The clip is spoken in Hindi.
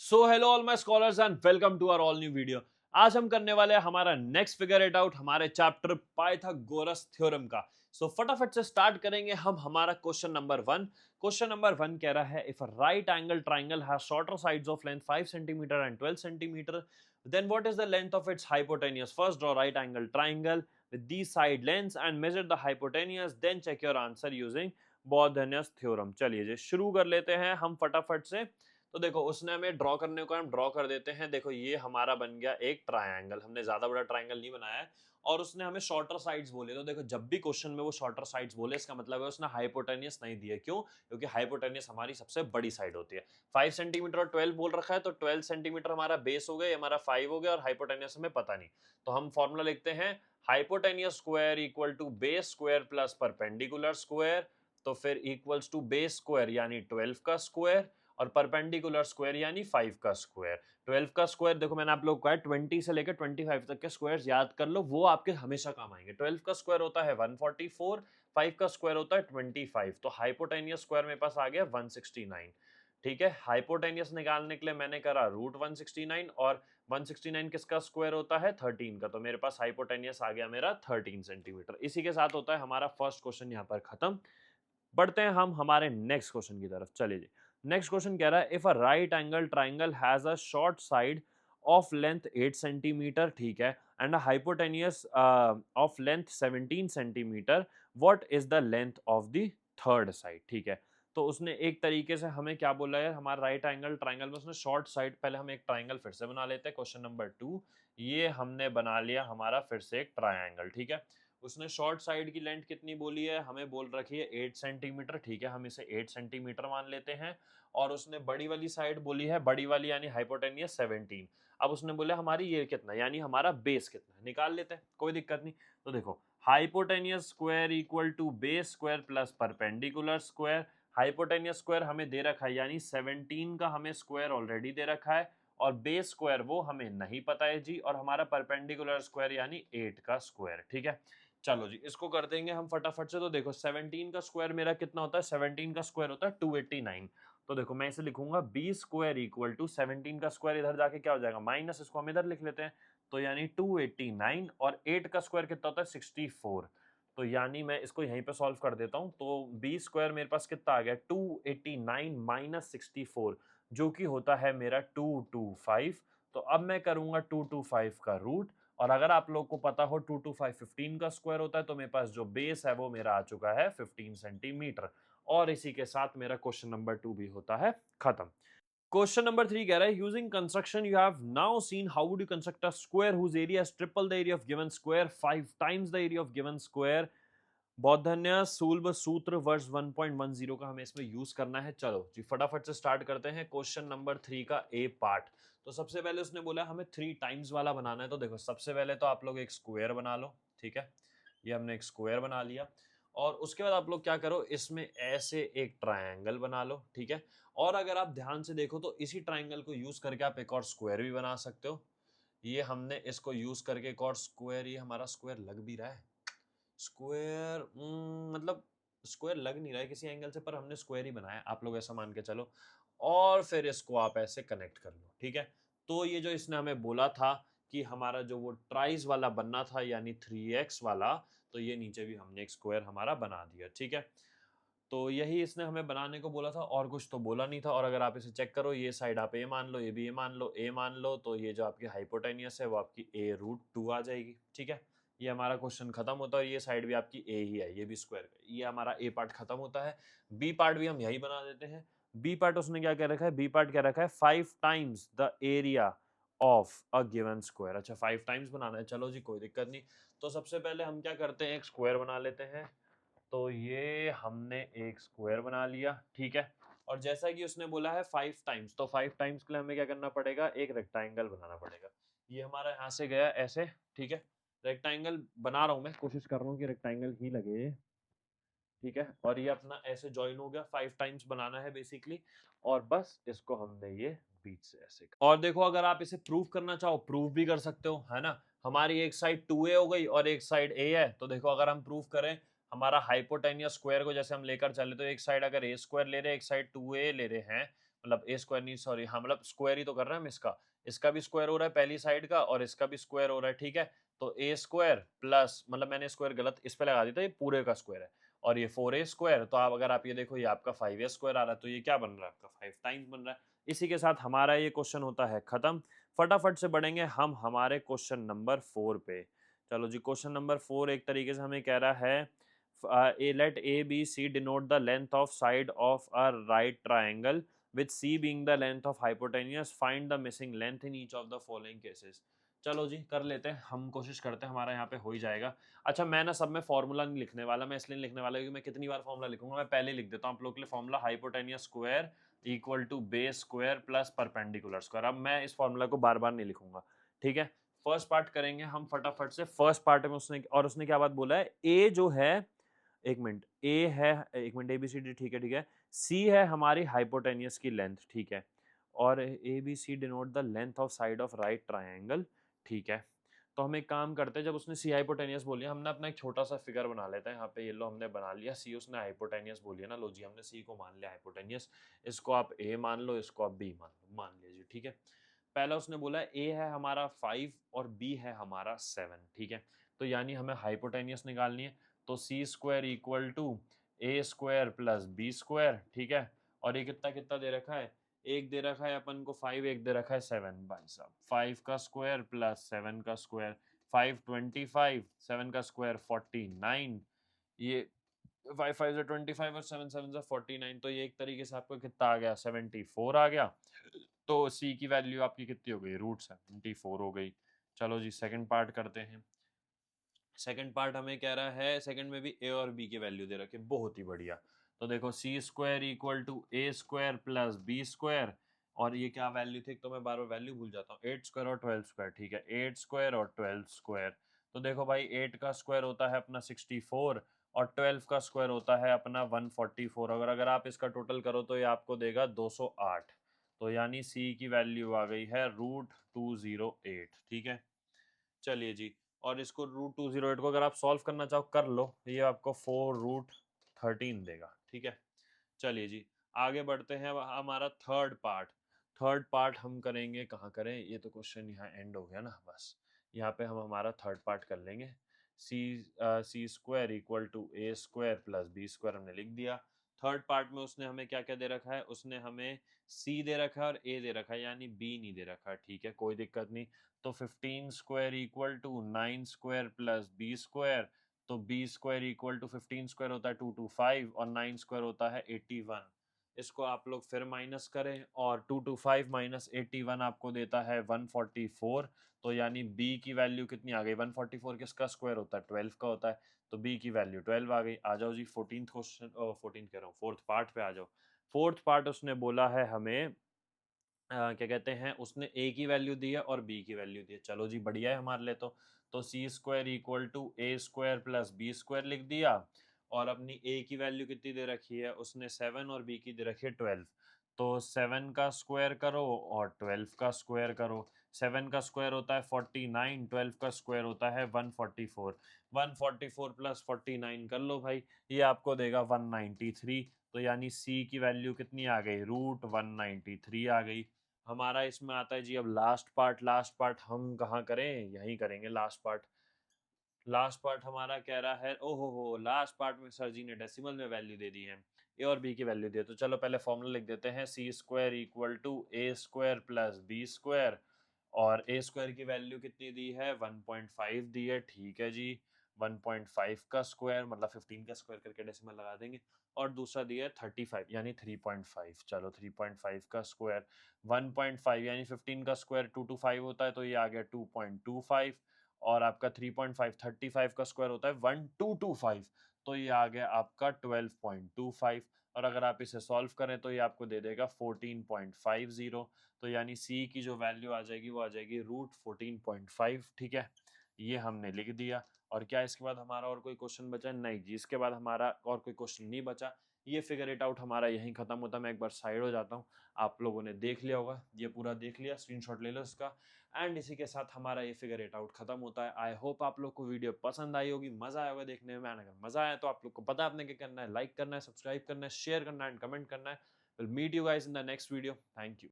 So hello all my scholars and welcome to our all new video. आज हम करने वाले हैं हमारा नेक्स्ट फिगर इट आउट हमारे चैप्टर पाइथागोरस थ्योरम का। फटाफट से स्टार्ट करेंगे हम हमारा question number one. Question number one कह रहा है if a right angle triangle has shorter sides of length 5 centimetre and 12 centimetre then what is the length of its hypotenuse. First draw right angle triangle with these side lengths and measure the hypotenuse, then check your answer using Bauduin's theorem। चलिए जी शुरू कर लेते हैं हम फटाफट से। तो देखो उसने हमें ड्रॉ करने को हम ड्रॉ कर देते हैं। देखो ये हमारा बन गया एक ट्रायंगल, हमने ज्यादा बड़ा ट्रायंगल नहीं बनाया है और उसने हमें शॉर्टर साइड्स बोले। तो देखो जब भी क्वेश्चन में वो शॉर्टर साइड्स बोले इसका मतलब है उसने हाइपोटेनियस नहीं दिए। क्यों? क्योंकि हाइपोटेनियस हमारी सबसे बड़ी साइड होती है। 5 सेंटीमीटर और 12 बोल रखा है तो 12 सेंटीमीटर हमारा बेस हो गया, हमारा 5 हो गया और हाइपोटेनियस हमें पता नहीं। तो हम फॉर्मूला लिखते हैं hypotenuse square equal to base square plus perpendicular square. तो फिर इक्वल्स टू बेस स्क्वायर यानी 12 का स्क्वायर और परपेंडिकुलर स्क्वायर यानी 5 का स्क्वायर। 12 का स्क्वायर देखो मैंने आप लोग को कहा 20 से लेकर 25 तक के स्क्वायर्स याद कर लो, वो आपके हमेशा काम आएंगे। 12 का स्क्वायर होता है 144, 5 का स्क्वायर होता है 25। तो हाइपोटेनियस स्क्वायर मेरे पास आ गया 169। ठीक है, हाइपोटेनियस निकालने के लिए मैंने करा रूट 169 और 169 किसका स्क्वायर होता है 13 का। तो मेरे पास हाइपोटेनियस आ गया मेरा 13 सेंटीमीटर। इसी के साथ होता है हमारा फर्स्ट क्वेश्चन यहाँ पर खत्म। बढ़ते हैं हम हमारे नेक्स्ट क्वेश्चन की तरफ। चलिए जी नेक्स्ट क्वेश्चन कह रहा है if a right angle triangle has a short side of length 8 centimetre, ठीक है, and a hypotenuse of length 17 centimetre, what is the length of the third side. ठीक है, तो उसने एक तरीके से हमें क्या बोला है, हमारा राइट एंगल ट्राइंगल में उसने शॉर्ट साइड, पहले हम एक ट्राइंगल फिर से बना लेते हैं। क्वेश्चन नंबर 2 ये हमने बना लिया हमारा फिर से एक ट्राइंगल। ठीक है, उसने शॉर्ट साइड की लेंथ कितनी बोली है, हमें बोल रखी है 8 सेंटीमीटर। ठीक है, हम इसे 8 सेंटीमीटर मान लेते हैं। और उसने बड़ी वाली साइड बोली है, बड़ी वाली यानी हाइपोटेनियस 17। अब उसने बोला हमारी ये कितना यानी हमारा बेस कितना, निकाल लेते हैं, कोई दिक्कत नहीं। तो देखो hypotenuse square equal to base square plus perpendicular square. Hypotenuse square हमें दे रखा है यानी 17 का हमें स्क्वायर ऑलरेडी दे रखा है और बेस स्क्वायर वो हमें नहीं पता है जी, और हमारा परपेंडिकुलर स्क्वायर यानी 8 का स्क्वायर। ठीक है, चलो जी इसको कर देंगे हम फटाफट से। तो देखो 17 का स्क्वायर मेरा कितना होता है, 17 का स्क्वायर होता है 289। तो देखो मैं इसे लिखूंगा बी स्क्वायर इक्वल टू 17 का स्क्वायर इधर जाके क्या हो जाएगा माइनस, इसको हम इधर लिख लेते हैं। तो यानी 289 और 8 का स्क्वायर कितना होता है 64। तो यानी मैं इसको यहीं पे सॉल्व कर देता हूं। तो बी स्क्वायर मेरे पास कितना आ गया 289 माइनस 64 जो कि होता है मेरा 225। तो अब मैं करूंगा 225 का रूट, और अगर आप लोग को पता हो 2 टू 5 15 का स्क्वायर होता है, तो मेरे पास जो बेस है वो मेरा आ चुका है 15 सेंटीमीटर। और इसी के साथ मेरा क्वेश्चन नंबर 2 भी होता है खत्म। क्वेश्चन नंबर 3 कह रहा है using construction you have now seen how would you construct a square whose area is triple the area of given square 5 times the area of given square. बहुत धन्य सूल्ब सूत्र वर्ष 1.10 का हमें इसमें यूज करना है। चलो जी फटाफट से स्टार्ट करते हैं क्वेश्चन नंबर 3 का ए पार्ट। तो सबसे पहले उसने बोला हमें 3 टाइम्स वाला बनाना है। तो देखो सबसे पहले तो आप लोग एक स्क्वायर बना लो। ठीक है, ये हमने एक स्क्वायर बना लिया और उसके बाद आप लोग क्या करो इसमें ऐसे एक ट्रायंगल बना लो। ठीक है, और अगर आप ध्यान से देखो तो इसी ट्रायंगल को यूज करके आप एक और स्क्वायर भी बना सकते हो। ये हमने इसको यूज करके एक और स्क्वायर, ये हमारा स्क्वायर लग भी रहा है स्क्वायर, मतलब स्क्वायर लग नहीं रहा है किसी एंगल से, पर हमने स्क्वायर ही बनाया, आप लोग ऐसा मान के चलो। और फिर इसको आप ऐसे कनेक्ट कर लो। ठीक है, तो ये जो इसने हमें बोला था कि हमारा जो वो ट्राइज वाला बनना था यानी 3x वाला, तो ये नीचे भी हमने एक स्क्वायर हमारा बना दिया। ठीक है, तो यही इसने हमें बनाने को बोला था और कुछ तो बोला नहीं था। और अगर आप इसे चेक करो ये साइड आप ए मान लो, ये भी ए मान लो, ए मान लो, तो ये जो आपकी हाइपोटेनियस है वो आपकी ए रूट 2 आ जाएगी। ठीक है, ये हमारा क्वेश्चन खत्म होता है और ये साइड भी आपकी ए ही है, ये भी स्क्वायर, ये हमारा ए पार्ट खत्म होता है। बी पार्ट भी हम यही बना देते हैं। बी पार्ट उसने क्या कह रखा है, बी पार्ट कह रखा है 5 times the area of a given square. अच्छा 5 टाइम्स बनाना है, चलो जी कोई दिक्कत नहीं। तो सबसे पहले हम क्या करते हैं एक स्क्वायर बना लेते हैं। तो ये हमने एक स्क्वायर बना लिया। ठीक है, और जैसा कि उसने बोला है 5 टाइम्स, तो 5 टाइम्स के लिए हमें क्या करना पड़ेगा, एक रेक्टेंगल बनाना पड़ेगा। ये हमारा यहाँ से गया ऐसे। ठीक है, रेक्टेंगल बना रहा हूँ मैं, कोशिश कर रहा हूँ कि रेक्टेंगल ही लगे। ठीक है, और ये अपना ऐसे ज्वाइन हो गया, 5 टाइम्स बनाना है बेसिकली। और बस इसको हमने ये बीच से ऐसे और देखो अगर आप इसे प्रूव करना चाहो प्रूव भी कर सकते हो, है ना। हमारी एक साइड 2a हो गई और एक साइड a है। तो देखो अगर हम प्रूव करें हमारा हाइपोटेनियस स्क्वायर को जैसे हम लेकर चले, तो एक साइड अगर a स्क्वायर ले रहे हैं, एक साइड 2a ले रहे हैं, मतलब ए स्क्वायर नहीं, सॉरी, हाँ मतलब स्क्वायर ही तो कर रहे हैं हम इसका भी स्क्वायर हो रहा है पहली साइड का और इसका भी स्क्वायर हो रहा है, ठीक है। तो ए स्क्वायर प्लस, मतलब मैंने स्क्वायर गलत इस पे लगा दिया था, ये पूरे का स्क्वायर है, और ये 4a स्क्वायर, तो आप अगर आप ये देखो ये आपका 5a स्क्वायर आ रहा है, तो ये क्या बन रहा है आपका 5 टाइम्स बन रहा है। इसी के साथ हमारा ये क्वेश्चन होता है खत्म। फटाफट से बढ़ेंगे हम हमारे क्वेश्चन नंबर 4 पे। चलो जी, क्वेश्चन नंबर 4 एक तरीके से हमें कह रहा है let A B C denote the length of side of a right triangle with C being the length of hypotenuse, find the missing length in each of the following cases। चलो जी कर लेते हैं, हम कोशिश करते हैं, हमारा यहाँ पे हो ही जाएगा। अच्छा मैं ना सब में फॉर्मूला नहीं लिखने वाला, मैं इसलिए लिखने वाला क्योंकि मैं कितनी बार फॉर्मूला लिखूंगा, मैं पहले लिख देता हूँ आप लोग के लिए formula, hypotenuse square equal to base square plus perpendicular square. अब मैं इस फॉर्मूला को बार बार नहीं लिखूंगा, ठीक है। फर्स्ट पार्ट करेंगे हम फटाफट से। फर्स्ट पार्ट में उसने क्या बात बोला है, ए जो है, एक मिनट, ए है, एक minute, A B C D, ठीक है ठीक है, सी है हमारी हाइपोटेनियस की लेंथ, ठीक है, और A B C denote the length of side of right triangle, ठीक है। तो हम एक काम करते हैं, जब उसने सी हाइपोटेनियस बोली, हमने अपना एक छोटा सा फिगर बना लेते हैं यहाँ पे। ये लो हमने बना लिया, सी उसने हाइपोटेनियस बोली है ना, लो जी हमने सी को मान लिया हाइपोटेनियस, इसको आप ए मान लो, इसको आप बी मान लीजिए, ठीक है। पहला उसने बोला ए है हमारा 5 और बी है हमारा 7, ठीक है। तो यानी हमें हाइपोटेनियस निकालनी है, तो C square equal to A square plus B square, ठीक है। और ये कितना कितना दे रखा है, एक दे रखा है अपन को 5, एक दे रखा है 7, भाई साहब 5 का स्क्वायर प्लस 7 का स्क्वायर, 5 25, 7 का स्क्वायर 49, ये 5 5 से 25 और 7 7 से 49, तो ये एक तरीके से आपको कितना आ गया, 74 आ गया। तो सी की वैल्यू आपकी कितनी हो गई, √74 हो गई। चलो जी सेकंड पार्ट करते हैं। सेकंड पार्ट हमें कह रहा है, सेकंड में भी ए और बी की वैल्यू दे रखी है, बहुत ही बढ़िया। तो देखो C square equal to A square plus B square, और ये क्या वैल्यू थी, तो मैं बार बार वैल्यू भूल जाता हूँ, 8 स्क्वायर और 12 स्क्वायर, ठीक है, 8 स्क्वायर और 12 स्क्वायर। तो देखो भाई 8 का स्क्वायर होता है अपना 64 और 12 का स्क्वायर होता है अपना 144, अगर अगर आप इसका टोटल करो तो ये आपको देगा 208। तो यानी सी की वैल्यू आ गई है √208, ठीक है। चलिए जी, और इसको √208 को अगर आप सॉल्व करना चाहो कर लो, ये आपको 4√13 देगा, ठीक है। चलिए जी आगे बढ़ते हैं, अब हमारा थर्ड पार्ट। थर्ड पार्ट हम करेंगे, कहाँ करें, ये तो क्वेश्चन यहाँ एंड हो गया ना, बस यहाँ पे हम हमारा थर्ड पार्ट कर लेंगे। C square equal to A square plus B square हमने लिख दिया। थर्ड पार्ट में उसने हमें क्या क्या दे रखा है, उसने हमें सी दे रखा है और ए दे रखा है, यानी बी नहीं दे रखा है, ठीक है, कोई दिक्कत नहीं। तो 15 square equal to 9 square plus B square, तो B square equal to 15 square होता है 225 और 9 स्क्वायर होता है 81। इसको आप लोग फिर माइनस करें और 225 माइनस 81 आपको देता है 144। तो यानी बी की वैल्यू कितनी आ गई, 144 किसका स्क्वायर होता है, 12 का होता है, तो बी की वैल्यू 12 आ गई। आ जाओ जी 14th क्वेश्चन, 14 कह रहा हूँ, फोर्थ पार्ट पे आ जाओ। फोर्थ पार्ट उसने बोला है हमें, क्या कहते हैं, उसने ए की वैल्यू दी है और बी की वैल्यू दी है, चलो जी बढ़िया है हमारे लिए। तो C square equal to A square plus B square लिख दिया, और अपनी ए की वैल्यू कितनी दे रखी है उसने 7 और बी की दे रखी है 12। तो 7 का स्क्वायर करो और 12 का स्क्वायर करो, 7 का स्क्वायर होता है 49, 12 का स्क्वायर होता है 144, 144 प्लस 49 कर लो भाई, ये आपको देगा 193। तो यानी सी की वैल्यू कितनी आ गई, √193 आ गई। हमारा इसमें आता है जी अब लास्ट पार्ट। लास्ट पार्ट हम कहाँ करें, यहीं करेंगे लास्ट पार्ट। लास्ट पार्ट हमारा कह रहा है, ओहो हो, लास्ट पार्ट में सर जी ने डेसिमल में वैल्यू दे दी है, ए और बी की वैल्यू दी है। तो चलो पहले फॉर्मूला लिख देते हैं, C square equal to A square plus B square, और ए स्क्वायर की वैल्यू कितनी दी है, 1.5 दी है, ठीक है जी। 1.5 का स्क्वायर मतलब 15 का स्क्वायर करके डेसिमल लगा देंगे, और दूसरा दिया है 35 यानी 3.5, चलो 3.5 का स्क्वायर, 1.5 यानी 15 का स्क्वायर 225 होता है, तो ये आ गया 2.25, और आपका 3.5 35 का स्क्वायर होता है 1225, तो ये आ गया आपका 12.25, और अगर आप इसे सॉल्व करें तो ये आपको दे देगा 14.50। तो यानी सी की जो वैल्यू आ जाएगी वो आ जाएगी √14.5, ठीक है, ये हमने लिख दिया। और क्या इसके बाद हमारा और कोई क्वेश्चन बचा, नहीं जी इसके बाद हमारा और कोई क्वेश्चन नहीं बचा। ये फिगर इट आउट हमारा यहीं खत्म होता है, मैं एक बार साइड हो जाता हूँ। आप लोगों ने देख लिया होगा, ये पूरा देख लिया, स्क्रीनशॉट ले लो इसका। एंड इसी के साथ हमारा ये फिगर इट आउट खत्म होता है। आई होप आप लोग को वीडियो पसंद आई होगी, मजा आया होगा देखने में। अगर मजा आया तो आप लोग को पता है आपने क्या करना है, लाइक करना है, सब्सक्राइब करना है, शेयर करना है एंड कमेंट करना है। We'll meet you guys in the next video. Thank you.